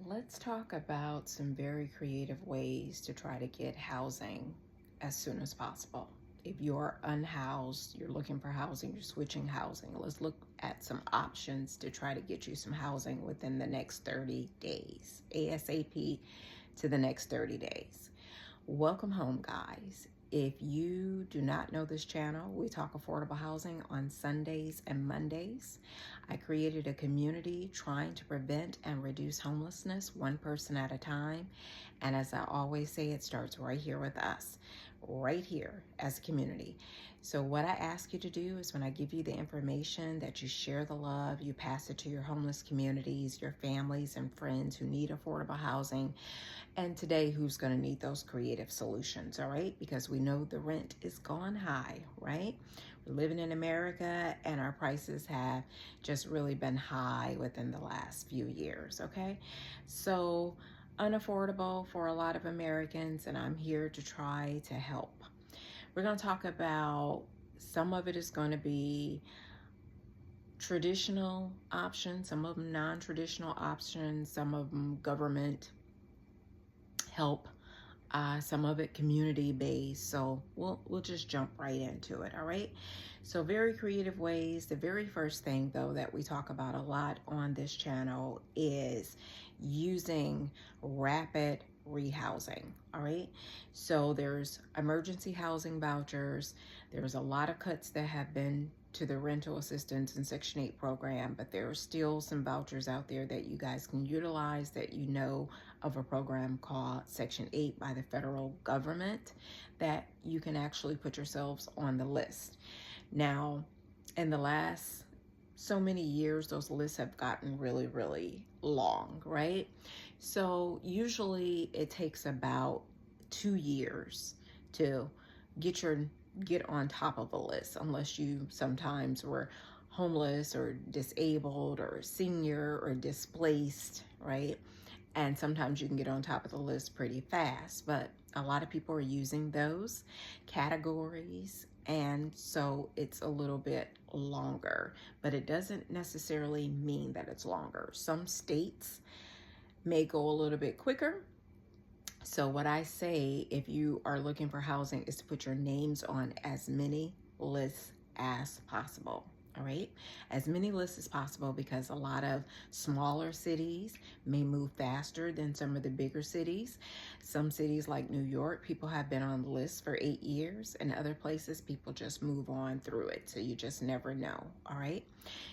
Let's talk about some very creative ways to try to get housing as soon as possible. If you're unhoused, you're looking for housing, you're switching housing, let's look at some options to try to get you some housing within the next 30 days, ASAP to the next 30 days. Welcome home, guys. If you do not know this channel, we talk affordable housing on Sundays and Mondays. I created a community trying to prevent and reduce homelessness one person at a time. And as I always say, it starts right here with us, right here as a community. So what I ask you to do is when I give you the information that you share the love, you pass it to your homeless communities, your families and friends who need affordable housing, and today who's going to need those creative solutions, all right? Because we know the rent is gone high, right? We're living in America and our prices have just really been high within the last few years, okay? So unaffordable for a lot of Americans, and I'm here to try to help. We're going to talk about, some of it is going to be traditional options, some of them non-traditional options, some of them government help, some of it community based. So we'll just jump right into it. All right, so very creative ways. The very first thing though that we talk about a lot on this channel is using rapid rehousing. All right, so there's emergency housing vouchers. There's a lot of cuts that have been to the rental assistance and Section 8 program, but there are still some vouchers out there that you guys can utilize, that you know of a program called Section 8 by the federal government that you can actually put yourselves on the list. Now, in the last so many years, those lists have gotten really, really long, right? So usually it takes about 2 years to get on top of a list, unless you sometimes were homeless or disabled or senior or displaced, right? And sometimes you can get on top of the list pretty fast, but a lot of people are using those categories, and so it's a little bit longer, but it doesn't necessarily mean that it's longer. Some states may go a little bit quicker. So what I say, if you are looking for housing, is to put your names on as many lists as possible. All right, as many lists as possible, because a lot of smaller cities may move faster than some of the bigger cities. Some cities like New York, people have been on the list for 8 years, and other places people just move on through it. So you just never know. All right,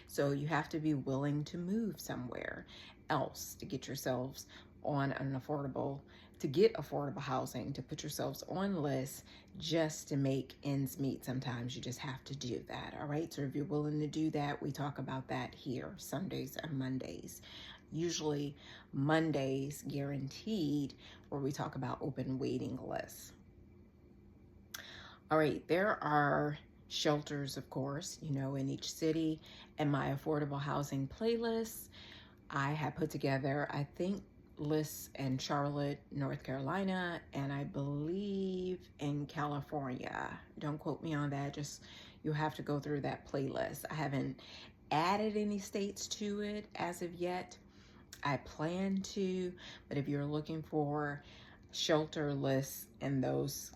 so you have to be willing to move somewhere else to get yourselves on an affordable, to get affordable housing, to put yourselves on lists just to make ends meet. Sometimes you just have to do that. All right, so if you're willing to do that, we talk about that here Sundays and Mondays. Usually Mondays guaranteed, where we talk about open waiting lists. All right, there are shelters, of course, you know, in each city. And my affordable housing playlists, I have put together, I think, lists in Charlotte, North Carolina, and I believe in California. Don't quote me on that, just you'll have to go through that playlist. I haven't added any states to it as of yet. I plan to, but if you're looking for shelter lists in those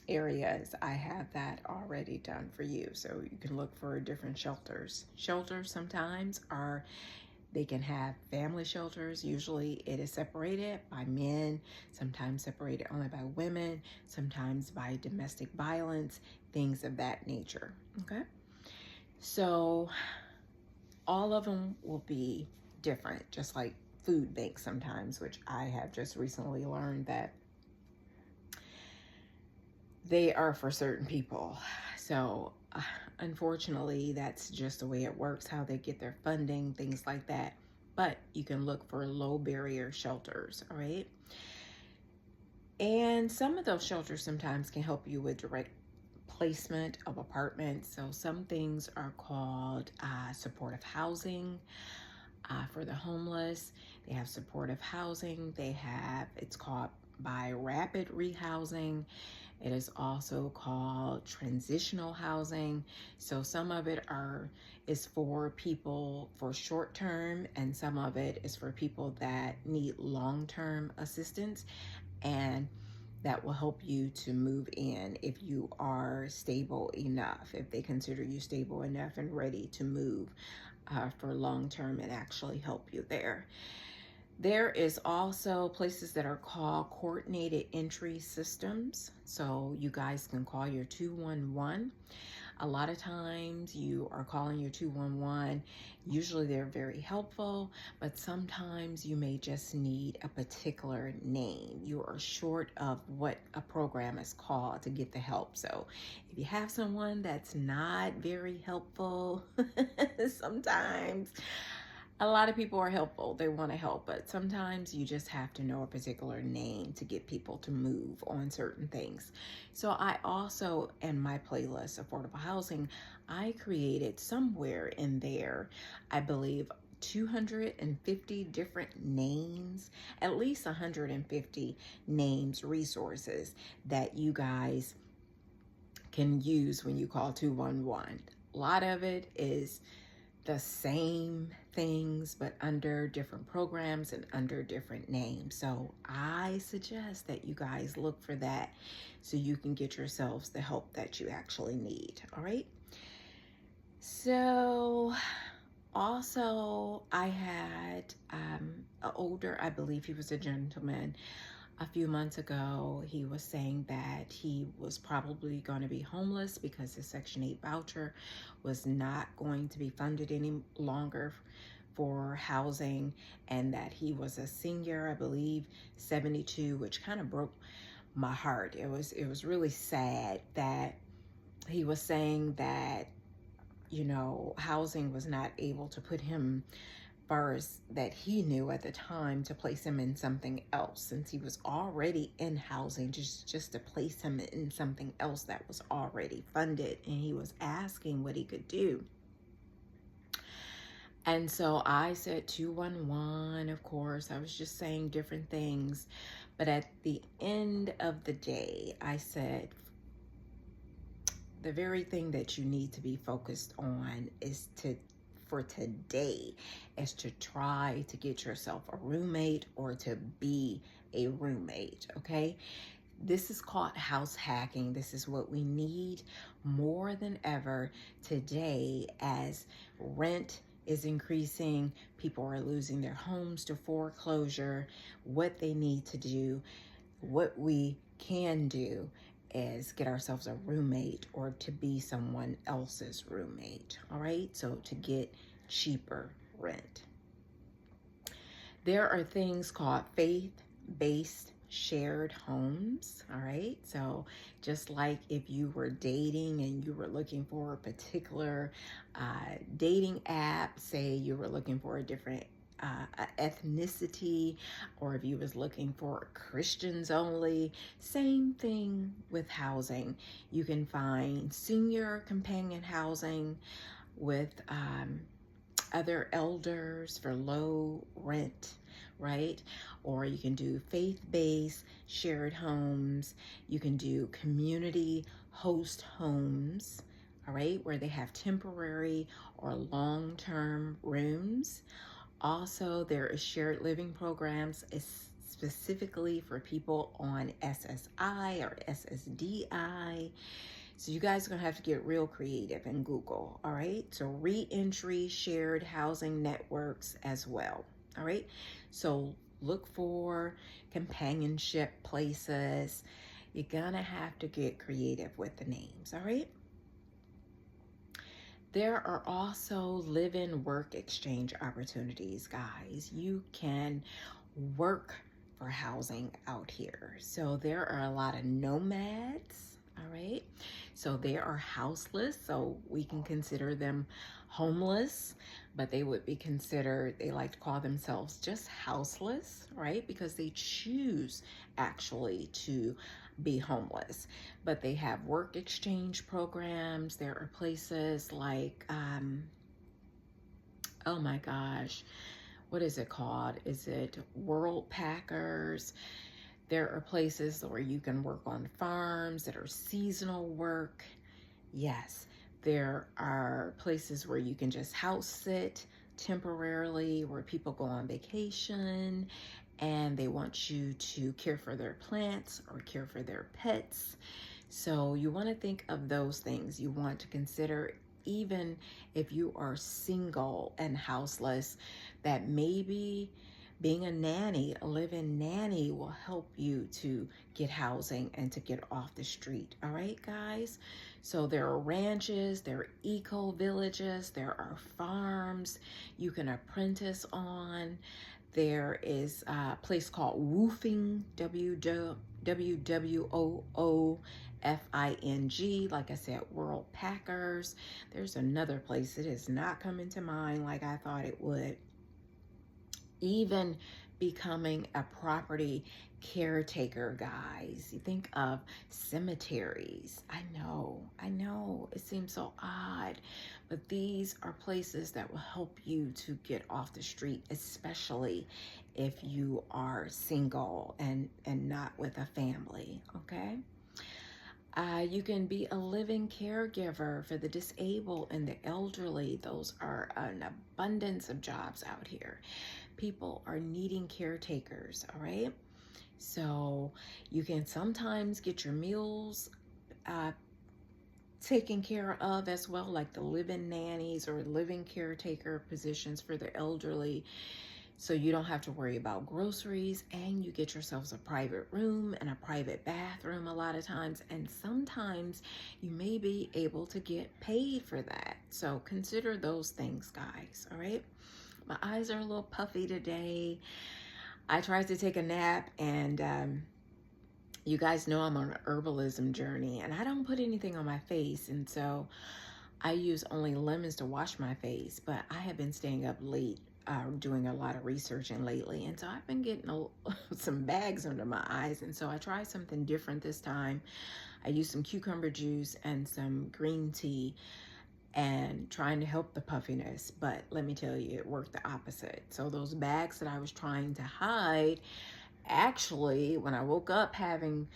areas, I have that already done for you. So you can look for different shelters. Shelters sometimes are, they can have family shelters. Usually it is separated by men, sometimes separated only by women, sometimes by domestic violence, things of that nature, okay? So all of them will be different, just like food banks sometimes, which I have just recently learned that they are for certain people. So unfortunately, that's just the way it works, how they get their funding, things like that. But you can look for low barrier shelters, all right? And some of those shelters sometimes can help you with direct placement of apartments. So some things are called supportive housing for the homeless. They have supportive housing. They have, it's called by Rapid Rehousing. It is also called transitional housing. So some of it is for people for short term, and some of it is for people that need long-term assistance, and that will help you to move in if you are stable enough, if they consider you stable enough and ready to move for long term and actually help you there. There is also places that are called coordinated entry systems. So you guys can call your 211. A lot of times you are calling your 211. Usually they're very helpful, but sometimes you may just need a particular name. You are short of what a program is called to get the help. So if you have someone that's not very helpful, sometimes a lot of people are helpful. They want to help, but sometimes you just have to know a particular name to get people to move on certain things. So I also, in my playlist, Affordable Housing, I created somewhere in there, I believe, 250 different names, at least 150 names, resources that you guys can use when you call 211. A lot of it is the same things, but under different programs and under different names. So I suggest that you guys look for that so you can get yourselves the help that you actually need. All right. So also I had an older, I believe he was a gentleman, a few months ago. He was saying that he was probably going to be homeless because his Section 8 voucher was not going to be funded any longer for housing, and that he was a senior, I believe 72, which kind of broke my heart. It was really sad that he was saying that, you know, housing was not able to put him, far as that he knew at the time, to place him in something else, since he was already in housing, just to place him in something else that was already funded. And he was asking what he could do. And so I said 211, of course. I was just saying different things. But at the end of the day, I said, the very thing that you need to be focused on is for today, is to try to get yourself a roommate or to be a roommate, okay? This is called house hacking. This is what we need more than ever today, as rent is increasing, people are losing their homes to foreclosure. What they need to do, what we can do, is get ourselves a roommate or to be someone else's roommate, all right? So to get cheaper rent. There are things called faith-based shared homes, all right? So just like if you were dating and you were looking for a particular dating app, say you were looking for a different ethnicity, or if you was looking for Christians only, same thing with housing. You can find senior companion housing with other elders for low rent, right? Or you can do faith-based shared homes. You can do community host homes, all right, where they have temporary or long-term rooms. Also, there is shared living programs specifically for people on SSI or SSDI. So you guys are gonna have to get real creative in Google, all right? So re-entry shared housing networks as well, all right? So look for companionship places. You're gonna have to get creative with the names, all right? There are also live-in work exchange opportunities, guys. You can work for housing out here. So there are a lot of nomads, all right? So they are houseless, so we can consider them homeless, but they would be considered, they like to call themselves just houseless, right? Because they choose actually to be homeless. But they have work exchange programs. There are places like, oh my gosh, what is it called? Is it World Packers? There are places where you can work on farms that are seasonal work. Yes, there are places where you can just house sit temporarily, where people go on vacation and they want you to care for their plants or care for their pets. So you want to think of those things. You want to consider, even if you are single and houseless, that maybe being a nanny, a live-in nanny, will help you to get housing and to get off the street. All right, guys? So there are ranches, there are eco villages, there are farms you can apprentice on. There is a place called Woofing, WWOOFING. Like I said, World Packers. There's another place that is not coming to mind like I thought it would. Even becoming a property caretaker, guys. You think of cemeteries. I know, it seems so odd, but these are places that will help you to get off the street, especially if you are single and not with a family, okay? You can be a living caregiver for the disabled and the elderly. Those are an abundance of jobs out here. People are needing caretakers, all right? So you can sometimes get your meals taken care of as well, like the live-in nannies or living caretaker positions for the elderly. So you don't have to worry about groceries, and you get yourselves a private room and a private bathroom a lot of times. And sometimes you may be able to get paid for that. So consider those things, guys, all right? My eyes are a little puffy today. I tried to take a nap, and you guys know I'm on an herbalism journey, and I don't put anything on my face. And so I use only lemons to wash my face, but I have been staying up late doing a lot of researching lately, and so I've been getting some bags under my eyes, and so I tried something different this time. I used some cucumber juice and some green tea and trying to help the puffiness, but let me tell you, it worked the opposite. So those bags that I was trying to hide, actually, when I woke up having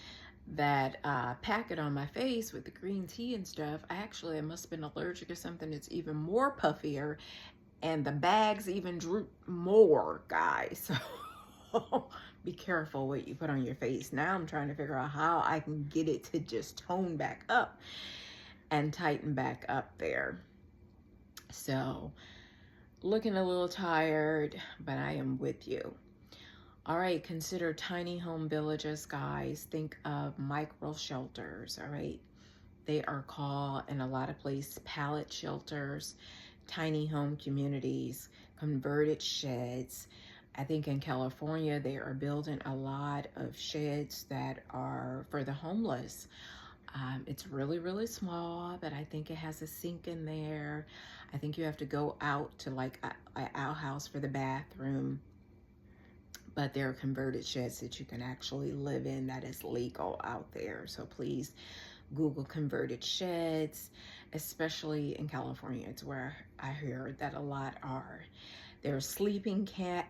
that packet on my face with the green tea and stuff, I must have been allergic or something. It's even more puffier, and the bags even droop more, guys. So be careful what you put on your face. Now I'm trying to figure out how I can get it to just tone back up and tighten back up there. So looking a little tired, but I am with you. All right, consider tiny home villages, guys. Think of micro shelters, all right? They are called, in a lot of places, pallet shelters, tiny home communities, converted sheds. I think in California, they are building a lot of sheds that are for the homeless. It's really, really small, but I think it has a sink in there. I think you have to go out to like an outhouse for the bathroom, but there are converted sheds that you can actually live in that is legal out there. So please Google converted sheds, especially in California. It's where I heard that a lot are. There are sleeping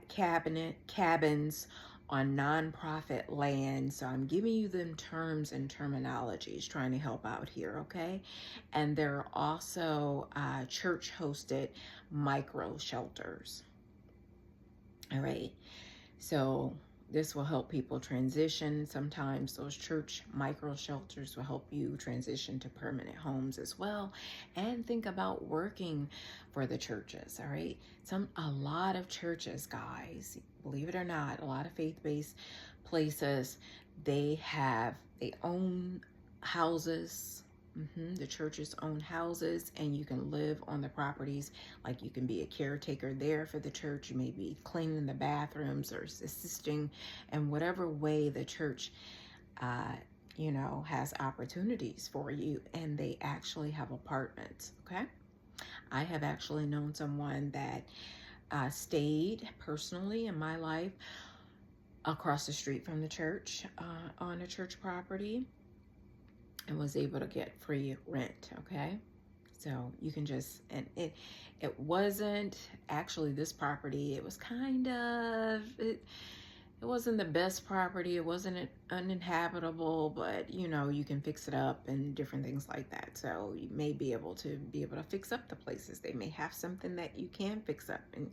cabins on nonprofit land. So I'm giving you them terms and terminologies, trying to help out here, okay? And there are also church-hosted micro shelters. All right. So this will help people transition. Sometimes those church micro shelters will help you transition to permanent homes as well. And think about working for the churches, all right? A lot of churches, guys, believe it or not, a lot of faith-based places, they own houses. The churches own houses, and you can live on the properties. Like, you can be a caretaker there for the church. You may be cleaning the bathrooms or assisting in whatever way the church, has opportunities for you. And they actually have apartments, okay? I have actually known someone that stayed personally in my life across the street from the church on a church property, and was able to get free rent, okay? So you can just, and it wasn't actually this property, it was kind of, it wasn't the best property. It wasn't uninhabitable, but you know, you can fix it up and different things like that. So you may be able to fix up the places. They may have something that you can fix up, and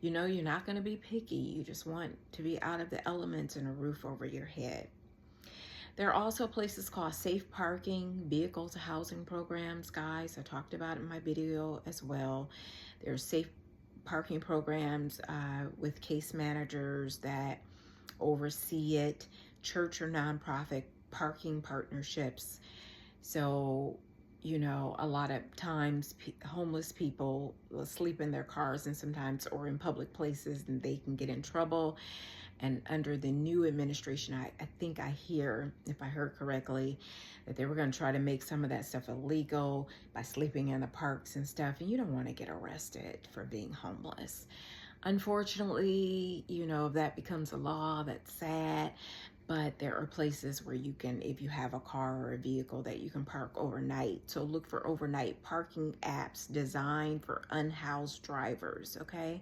you know, you're not going to be picky. You just want to be out of the elements and a roof over your head. There are also places called safe parking, vehicle to housing programs, guys. I talked about it in my video as well. There's safe parking programs with case managers that oversee it, church or nonprofit parking partnerships. So, you know, a lot of times homeless people will sleep in their cars and sometimes or in public places, and they can get in trouble. And under the new administration, I think I hear, if I heard correctly, that they were going to try to make some of that stuff illegal by sleeping in the parks and stuff. And you don't want to get arrested for being homeless. Unfortunately, you know, if that becomes a law, that's sad. But there are places where you can, if you have a car or a vehicle, that you can park overnight. So look for overnight parking apps designed for unhoused drivers, okay?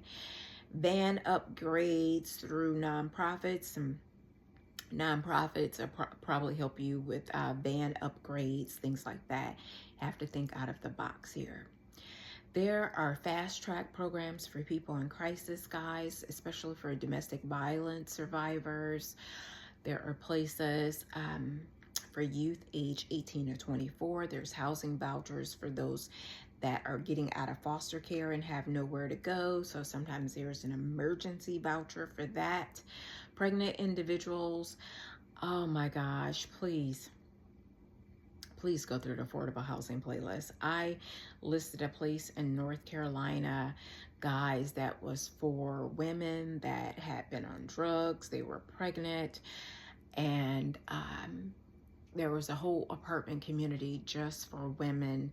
Van upgrades through nonprofits. Some nonprofits are probably help you with van upgrades, things like that. You have to think out of the box here. There are fast track programs for people in crisis, guys, especially for domestic violence survivors. There are places for youth age 18 to 24. There's housing vouchers for those that are getting out of foster care and have nowhere to go. So sometimes there's an emergency voucher for that. Pregnant individuals, oh my gosh, please go through the affordable housing playlist. I listed a place in North Carolina, guys, that was for women that had been on drugs, they were pregnant, and there was a whole apartment community just for women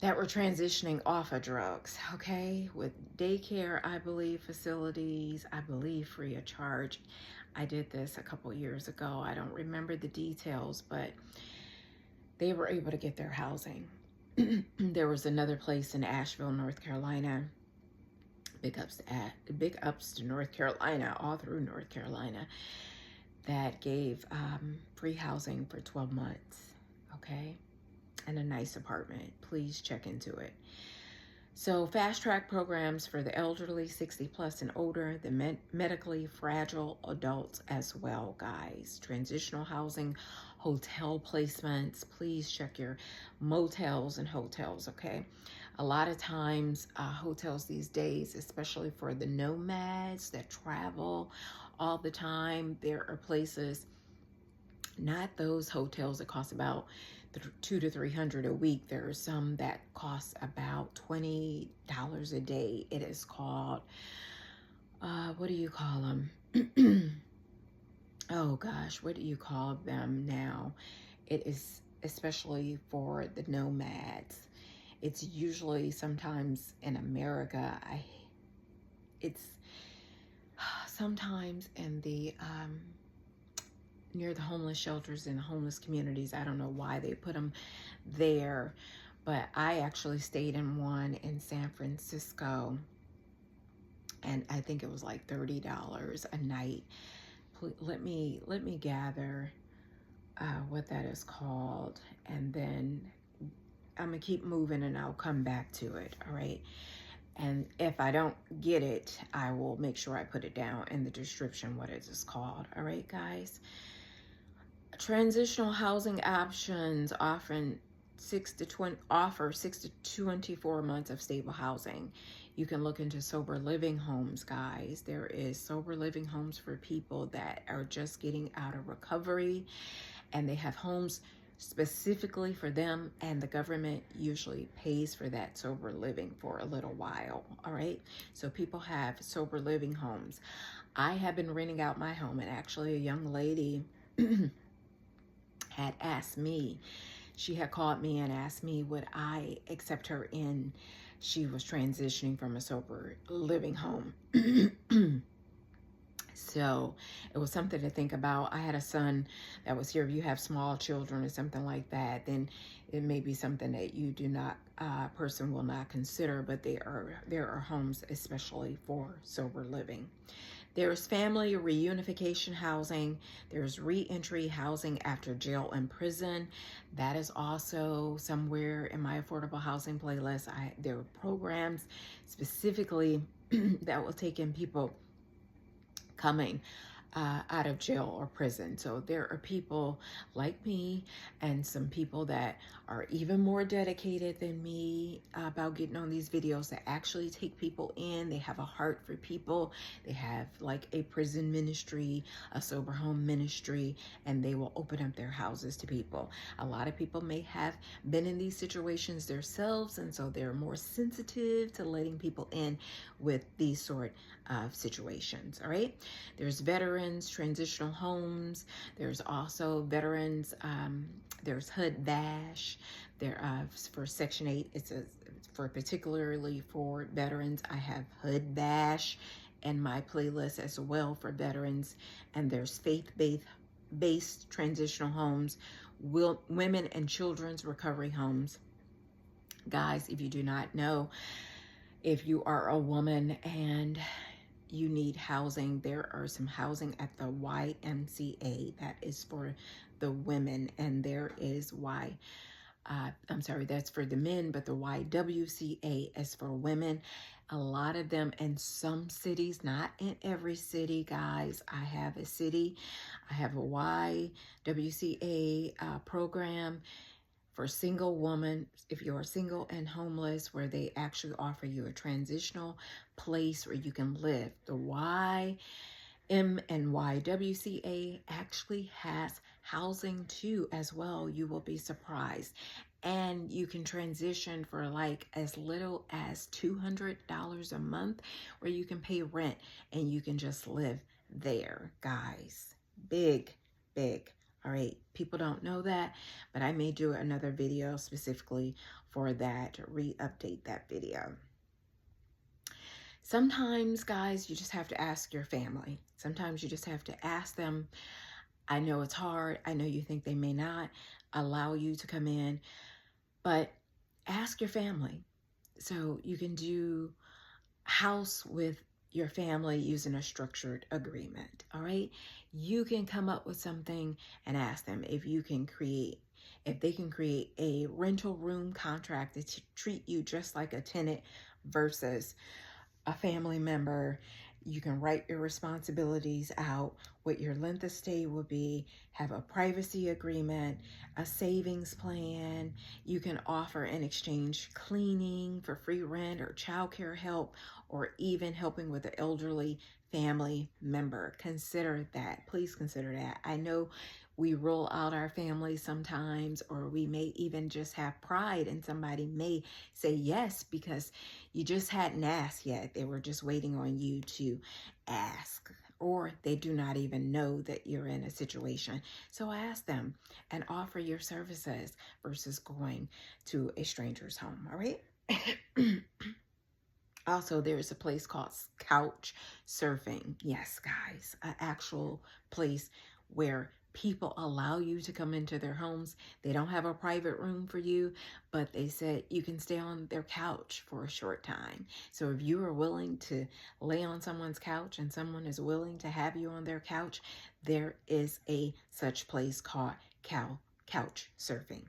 that were transitioning off of drugs, okay? With daycare, I believe, facilities, I believe free of charge. I did this a couple years ago. I don't remember the details, but they were able to get their housing. There was another place in Asheville, North Carolina. Big ups to North Carolina, all through North Carolina, that gave free housing for 12 months, okay? And a nice apartment. Please check into it. So fast track programs for the elderly, 60 plus and older, the medically fragile adults as well, guys. Transitional housing, hotel placements. Please check your motels and hotels, okay? A lot of times hotels these days, especially for the nomads that travel all the time, there are places, not those hotels that cost about $200 to $300 a week. There are some that cost about $20 a day. It is called, what do you call them? Oh gosh, what do you call them now? It is especially for the nomads. It's usually sometimes in America. It's sometimes in the near the homeless shelters and homeless communities. I don't know why they put them there, but I actually stayed in one in San Francisco, and I think it was like $30 a night. Let me gather what that is called, and then I'm gonna keep moving and I'll come back to it. All right. And if I don't get it, I will make sure I put it down in the description what it is called. All right, guys. Transitional housing options offer 6 to 24 months of stable housing. You can look into sober living homes, guys. There is sober living homes for people that are just getting out of recovery, and they have homes specifically for them, and the government usually pays for that sober living for a little while. All right, so people have sober living homes. I have been renting out my home, and actually a young lady had asked me, she had called me and asked me would I accept her in. She was transitioning from a sober living home. So it was something to think about. I had a son that was here. If you have small children or something like that, then it may be something that you do not, person will not consider, but there are homes especially for sober living. There's family reunification housing. There's reentry housing after jail and prison. That is also somewhere in my affordable housing playlist. There are programs specifically that will take in people coming out of jail or prison. So there are people like me and some people that are even more dedicated than me about getting on these videos that actually take people in. They have a heart for people. They have like a prison ministry, a sober home ministry, and they will open up their houses to people. A lot of people may have been in these situations themselves, and so they're more sensitive to letting people in with these sort of situations. All right. There's veterans, transitional homes. There's also veterans. There's HUD VASH. There for Section 8. It's for particularly for veterans. I have HUD VASH in my playlist as well for veterans. And there's faith-based transitional homes, women and children's recovery homes. Guys, if you do not know, if you are a woman and you need housing, there are some housing at the YMCA that is for the women, and there is I'm sorry, that's for the men, but the YWCA is for women. A lot of them in some cities, not in every city, guys. I have a YWCA program for single women, if you're single and homeless, where they actually offer you a transitional place where you can live. The YM and YWCA actually has housing too as well. You will be surprised. And you can transition for like as little as $200 a month, where you can pay rent and you can just live there, guys. Big, big. All right, people don't know that, but I may do another video specifically for that, re-update that video. Sometimes, guys, you just have to ask your family. Sometimes you just have to ask them. I know it's hard. I know you think they may not allow you to come in, but ask your family. So you can do house with your family using a structured agreement. All right. You can come up with something and ask them if they can create a rental room contract to treat you just like a tenant versus a family member. You can write your responsibilities out, what your length of stay will be, have a privacy agreement, a savings plan. You can offer in exchange cleaning for free rent or childcare help, or even helping with an elderly family member. Consider that. Please consider that. I know we roll out our families sometimes, or we may even just have pride, and somebody may say yes because you just hadn't asked yet. They were just waiting on you to ask, or they do not even know that you're in a situation. So ask them and offer your services versus going to a stranger's home. All right. Also, there's a place called couch surfing. Yes, guys, an actual place where people allow you to come into their homes. They don't have a private room for you, but they said you can stay on their couch for a short time. So if you are willing to lay on someone's couch and someone is willing to have you on their couch, there is a such place called couch surfing.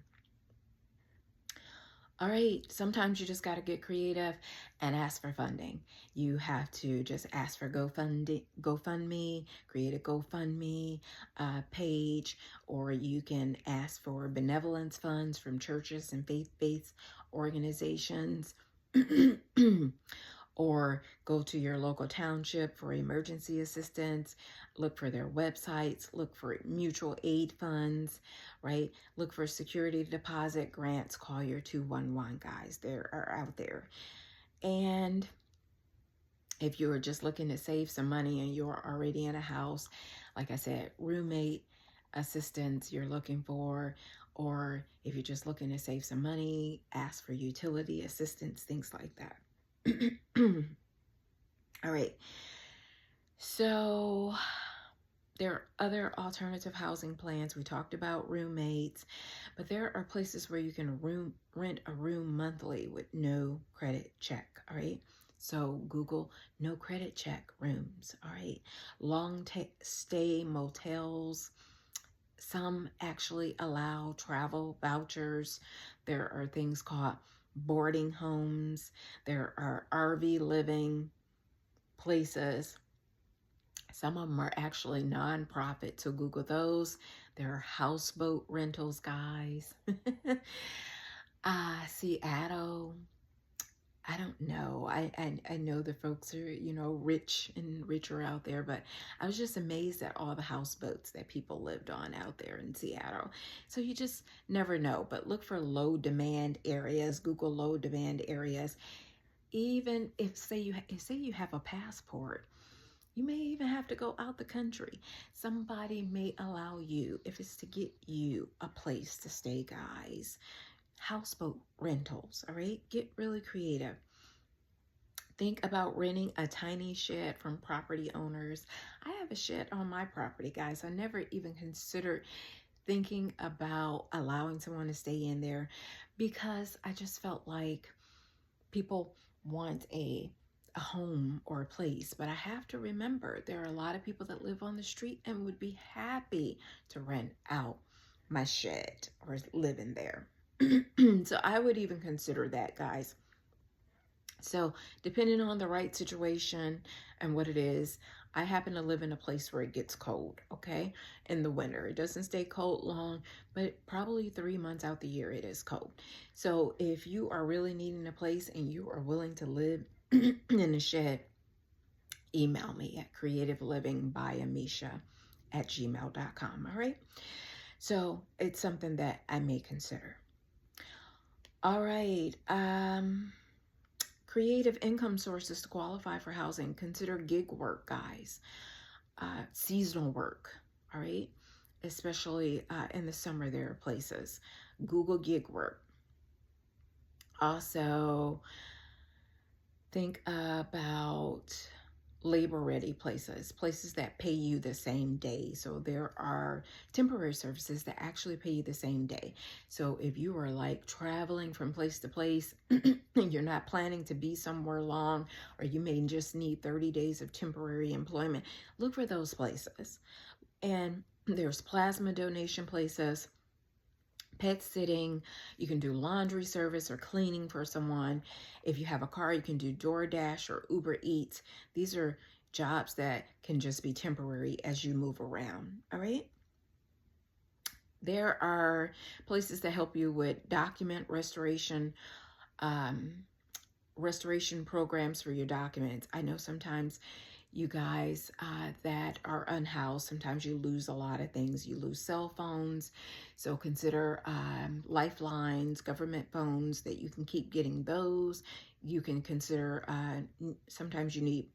All right, sometimes you just got to get creative and ask for funding. You have to just ask for GoFundMe, create a GoFundMe page, or you can ask for benevolence funds from churches and faith-based organizations. Or go to your local township for emergency assistance, look for their websites, look for mutual aid funds, right? Look for security deposit grants, call your 211 guys. They are out there. And if you're just looking to save some money and you're already in a house, like I said, roommate assistance you're looking for, or if you're just looking to save some money, ask for utility assistance, things like that. All right. So there are other alternative housing plans. We talked about roommates, but there are places where you can rent a room monthly with no credit check. All right. So Google no credit check rooms, all right? Long stay motels. Some actually allow travel vouchers. There are things called boarding homes. There are RV living places. Some of them are actually nonprofit, so Google those. There are houseboat rentals, guys. Seattle. I don't know. I know the folks are, rich and richer out there, but I was just amazed at all the houseboats that people lived on out there in Seattle. So you just never know. But look for low demand areas. Google low demand areas. Even if say you have a passport, you may even have to go out the country. Somebody may allow you, if it's to get you a place to stay, guys. Houseboat rentals, all right? Get really creative. Think about renting a tiny shed from property owners. I have a shed on my property, guys. I never even considered thinking about allowing someone to stay in there because I just felt like people want a home or a place. But I have to remember there are a lot of people that live on the street and would be happy to rent out my shed or live in there. So I would even consider that, guys. So depending on the right situation and what it is, I happen to live in a place where it gets cold, okay? In the winter. It doesn't stay cold long, but probably 3 months out the year it is cold. So if you are really needing a place and you are willing to live in a shed, email me at creativelivingbyamisha@gmail.com, all right? So it's something that I may consider. All right. Creative income sources to qualify for housing. Consider gig work, guys. Seasonal work, all right? Especially in the summer, there are places. Google gig work. Also, think about labor-ready places that pay you the same day. So there are temporary services that actually pay you the same day. So if you are like traveling from place to place and you're not planning to be somewhere long, or you may just need 30 days of temporary employment, look for those places. And there's plasma donation places, pet sitting, you can do laundry service or cleaning for someone. If you have a car, you can do DoorDash or Uber Eats. These are jobs that can just be temporary as you move around, all right? There are places that help you with document restoration, restoration programs for your documents. I know sometimes you guys that are unhoused, sometimes you lose a lot of things. You lose cell phones. So consider lifelines, government phones that you can keep getting those. You can consider, sometimes you need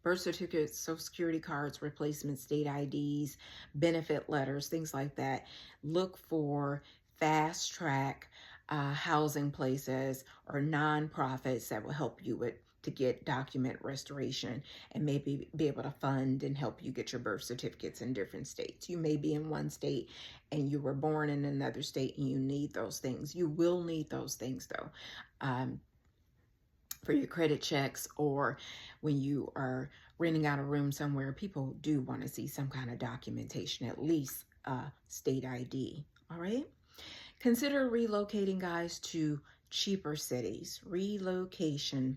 birth certificates, social security cards, replacement state IDs, benefit letters, things like that. Look for fast track housing places or nonprofits that will help you to get document restoration and maybe be able to fund and help you get your birth certificates in different states. You may be in one state and you were born in another state and you need those things. You will need those things though, for your credit checks, or when you are renting out a room somewhere, people do want to see some kind of documentation, at least state ID, all right? Consider relocating, guys, to cheaper cities. Relocation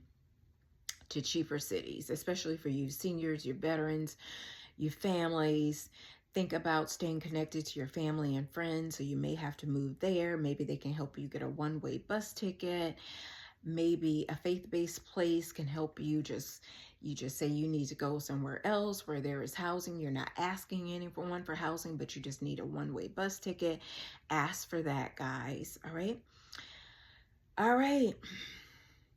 to cheaper cities, especially for you seniors, your veterans, your families. Think about staying connected to your family and friends. So you may have to move there. Maybe they can help you get a one-way bus ticket. Maybe a faith-based place can help you you just say you need to go somewhere else where there is housing. You're not asking anyone for housing, but you just need a one-way bus ticket. Ask for that, guys. All right. All right.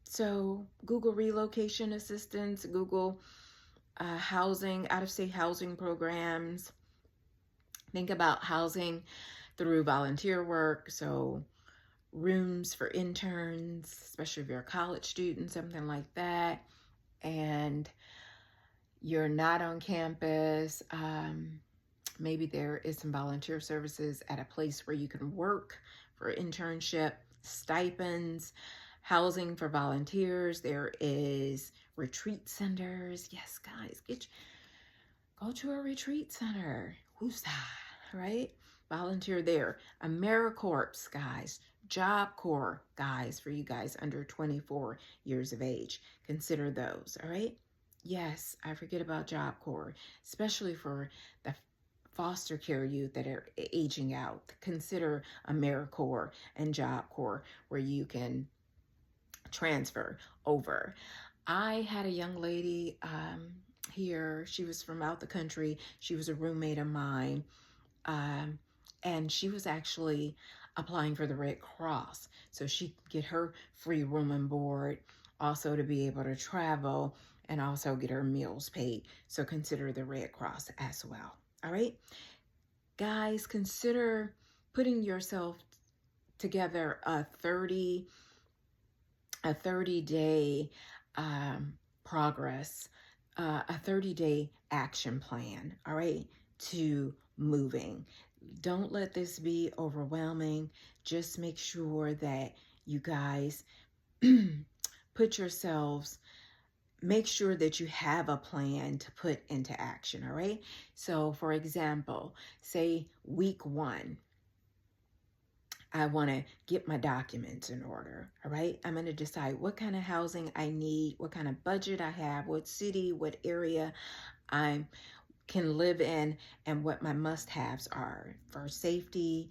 So Google relocation assistance, Google housing, out-of-state housing programs. Think about housing through volunteer work. So rooms for interns, especially if you're a college student, something like that, and you're not on campus. Maybe there is some volunteer services at a place where you can work for internship, stipends, housing for volunteers. There is retreat centers. Yes, guys, go to a retreat center. Who's that, right? Volunteer there. AmeriCorps, guys. Job Corps, guys, for you guys under 24 years of age. Consider those, all right? Yes, I forget about Job Corps, especially for the foster care youth that are aging out. Consider AmeriCorps and Job Corps where you can transfer over. I had a young lady here. She was from out the country. She was a roommate of mine. Um, and she was actually applying for the Red Cross. So she could get her free room and board, also to be able to travel and also get her meals paid. So consider the Red Cross as well. All right. Guys, consider putting yourself together a 30-day progress, a 30-day action plan, all right, to moving. Don't let this be overwhelming. Just make sure that you guys make sure that you have a plan to put into action, all right? So for example, say week 1, I want to get my documents in order, all right? I'm going to decide what kind of housing I need, what kind of budget I have, what city, what area I can live in, and what my must-haves are for safety,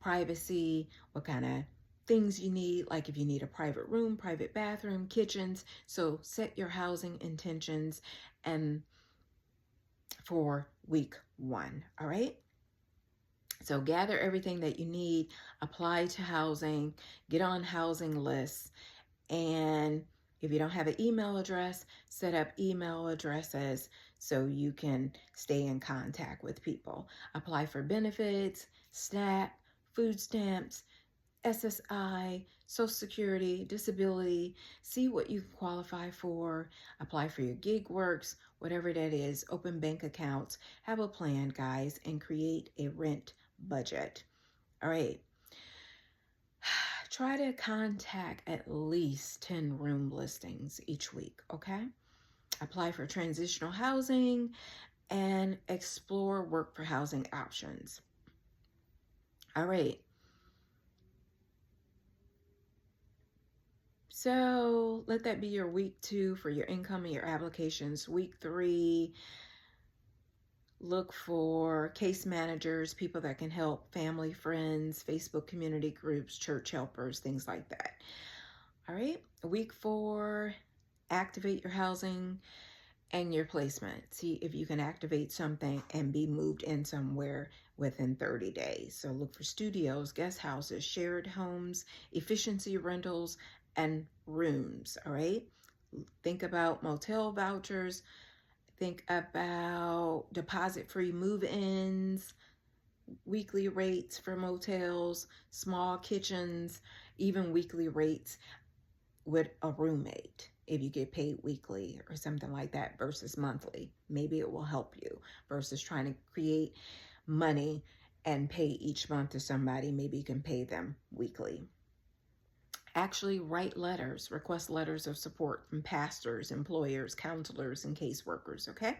privacy, what kind of things you need, like if you need a private room, private bathroom, kitchens. So set your housing intentions and for week 1, all right? So gather everything that you need, apply to housing, get on housing lists, and if you don't have an email address, set up email addresses so you can stay in contact with people. Apply for benefits, SNAP, food stamps, SSI, Social Security, disability, see what you qualify for, apply for your gig works, whatever that is, open bank accounts, have a plan, guys, and create a rent budget. All right. Try to contact at least 10 room listings each week, okay? Apply for transitional housing and explore work for housing options. All right. So let that be your week 2 for your income and your applications. Week 3, look for case managers, people that can help, family, friends, Facebook community groups, church helpers, things like that. All right. Week 4, activate your housing and your placement. See if you can activate something and be moved in somewhere within 30 days. So look for studios, guest houses, shared homes, efficiency rentals, and rooms. All right. Think about motel vouchers. Think about deposit-free move-ins, weekly rates for motels, small kitchens, even weekly rates with a roommate if you get paid weekly or something like that versus monthly. Maybe it will help you versus trying to create money and pay each month to somebody. Maybe you can pay them weekly. Actually write letters, request letters of support from pastors, employers, counselors, and caseworkers, okay?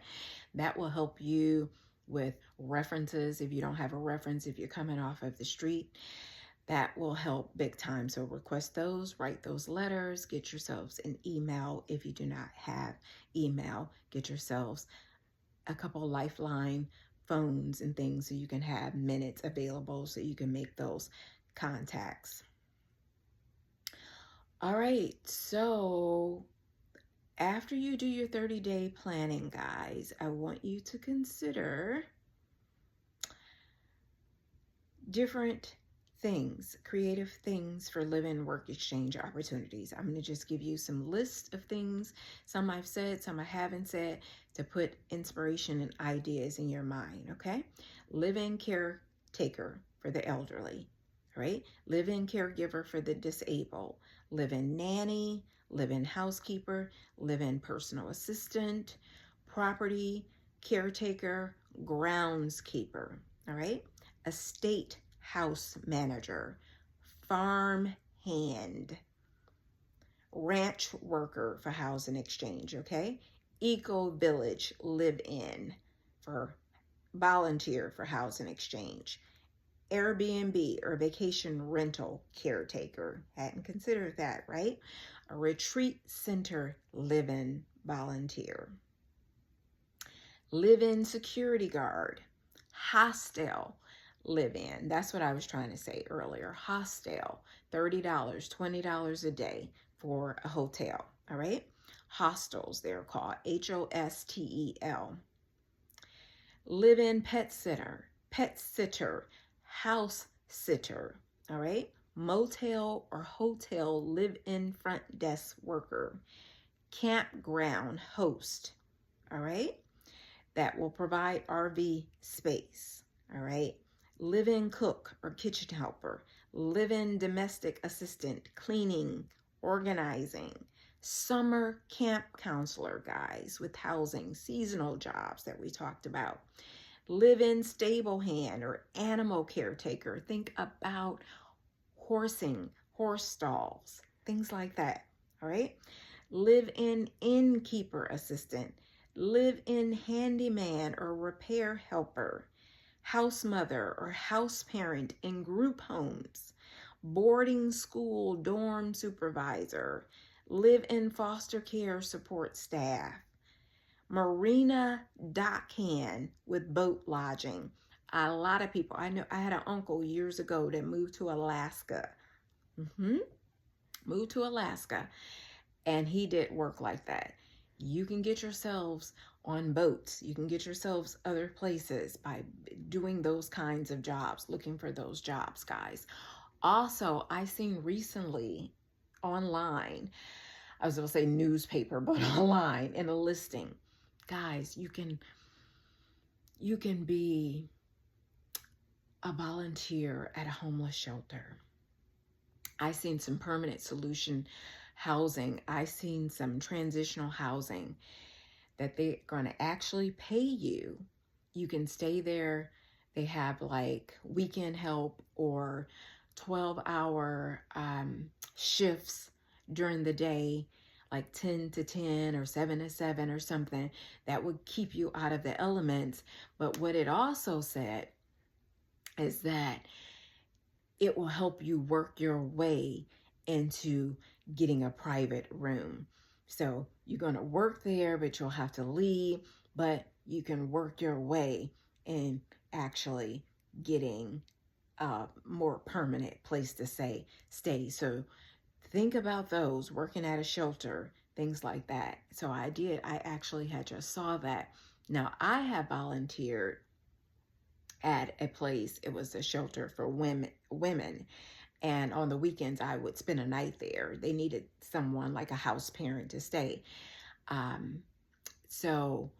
That will help you with references. If you don't have a reference, if you're coming off of the street, that will help big time. So request those, write those letters, get yourselves an email. If you do not have email, get yourselves a couple Lifeline phones and things so you can have minutes available so you can make those contacts. All right, so after you do your 30-day planning, guys, I want you to consider different things, creative things for live-in work exchange opportunities. I'm going to just give you some lists of things. Some I've said, some I haven't said, to put inspiration and ideas in your mind, okay? Live-in caretaker for the elderly, right? Live-in caregiver for the disabled, live-in nanny, live-in housekeeper, live-in personal assistant, property caretaker, groundskeeper, all right? Estate house manager, farm hand, ranch worker for housing exchange, okay? Eco village live in for volunteer for housing exchange. Airbnb or vacation rental caretaker. Hadn't considered that, right? A retreat center live-in volunteer. Live-in security guard. Hostel live-in. That's what I was trying to say earlier. Hostel, $30, $20 a day for a hotel, all right? Hostels, they're called, Hostel. Live-in pet sitter, house sitter, all right? Motel or hotel live-in front desk worker, campground host, all right? That will provide RV space, all right? Live-in cook or kitchen helper, live-in domestic assistant, cleaning, organizing, summer camp counselor, guys, with housing, seasonal jobs that we talked about. Live-in stable hand or animal caretaker. Think about horsing, horse stalls, things like that, all right? Live-in innkeeper assistant, live-in handyman or repair helper, house mother or house parent in group homes, boarding school dorm supervisor, live-in foster care support staff, marina dockhand with boat lodging. A lot of people, I know, I had an uncle years ago that moved to Alaska. Moved to Alaska, and he did work like that. You can get yourselves on boats. You can get yourselves other places by doing those kinds of jobs, looking for those jobs, guys. Also, I seen recently online, I was going to say newspaper, but online in a listing. Guys, you can be a volunteer at a homeless shelter. I seen some permanent solution housing. I seen some transitional housing that they're going to actually pay you. You can stay there. They have like weekend help or 12-hour shifts during the day, like 10 to 10 or 7 to 7 or something that would keep you out of the elements. But what it also said is that it will help you work your way into getting a private room. So you're going to work there, but you'll have to leave, but you can work your way in actually getting a more permanent place to stay. So think about those, working at a shelter, things like that. So I actually had just saw that. Now I have volunteered at a place. It was a shelter for women. And on the weekends, I would spend a night there. They needed someone like a house parent to stay. So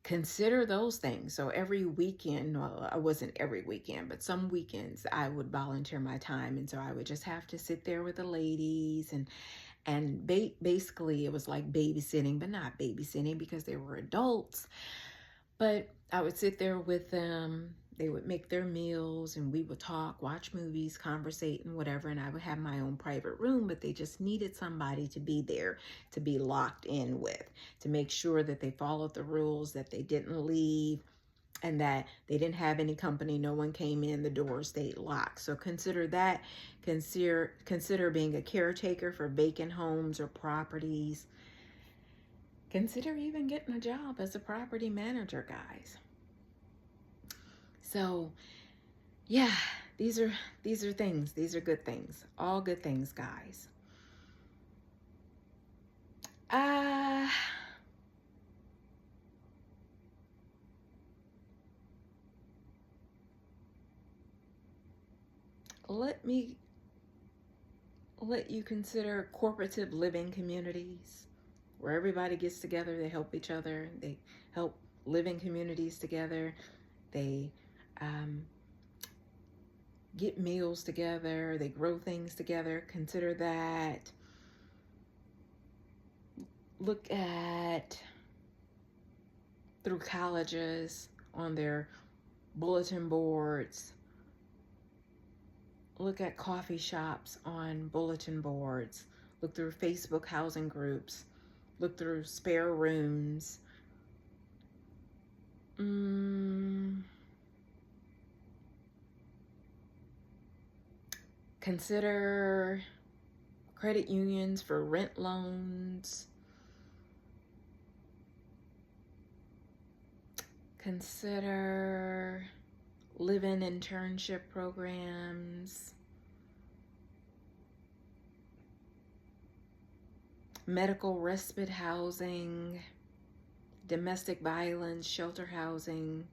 consider those things. So every weekend, well, I wasn't every weekend, but some weekends I would volunteer my time. And so I would just have to sit there with the ladies and basically it was like babysitting, but not babysitting because they were adults. But I would sit there with them. They would make their meals and we would talk, watch movies, conversate and whatever. And I would have my own private room, but they just needed somebody to be there, to be locked in with, to make sure that they followed the rules, that they didn't leave, and that they didn't have any company. No one came in, the door stayed locked. So consider that. Consider being a caretaker for vacant homes or properties. Consider even getting a job as a property manager, guys. So, yeah, these are things. These are good things. All good things, guys. Let you consider cooperative living communities where everybody gets together, they help each other, they help living communities together, they get meals together, they grow things together. Consider that. Look at through colleges on their bulletin boards. Look at coffee shops on bulletin boards. Look through Facebook housing groups. Look through spare rooms. Consider credit unions for rent loans. Consider live-in internship programs. Medical respite housing. Domestic violence, shelter housing.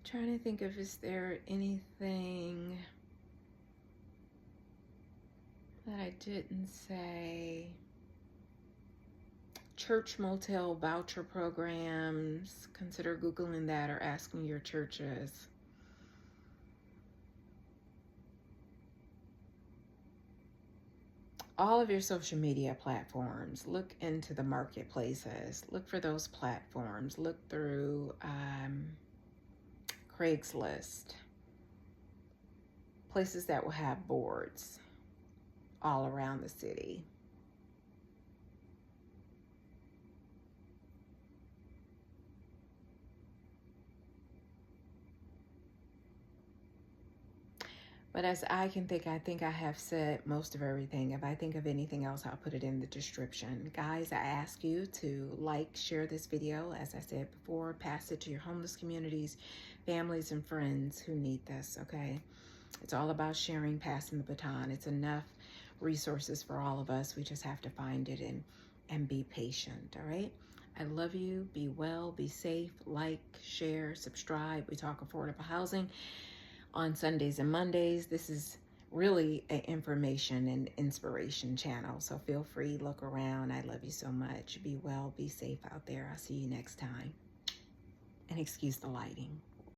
Trying to think if is there anything that I didn't say. Church motel voucher programs. Consider Googling that or asking your churches. All of your social media platforms, look into the marketplaces. Look for those platforms. Look through Craigslist. Places that will have boards all around the city. But as I think I have said most of everything. If I think of anything else, I'll put it in the description. Guys, I ask you to like, share this video. As I said before, pass it to your homeless communities, families, and friends who need this, okay? It's all about sharing, passing the baton. It's enough resources for all of us. We just have to find it and be patient, all right? I love you. Be well, be safe. Like, share, subscribe. We talk affordable housing on Sundays and Mondays. This is really an information and inspiration channel. So feel free, look around. I love you so much. Be well, be safe out there. I'll see you next time. And excuse the lighting.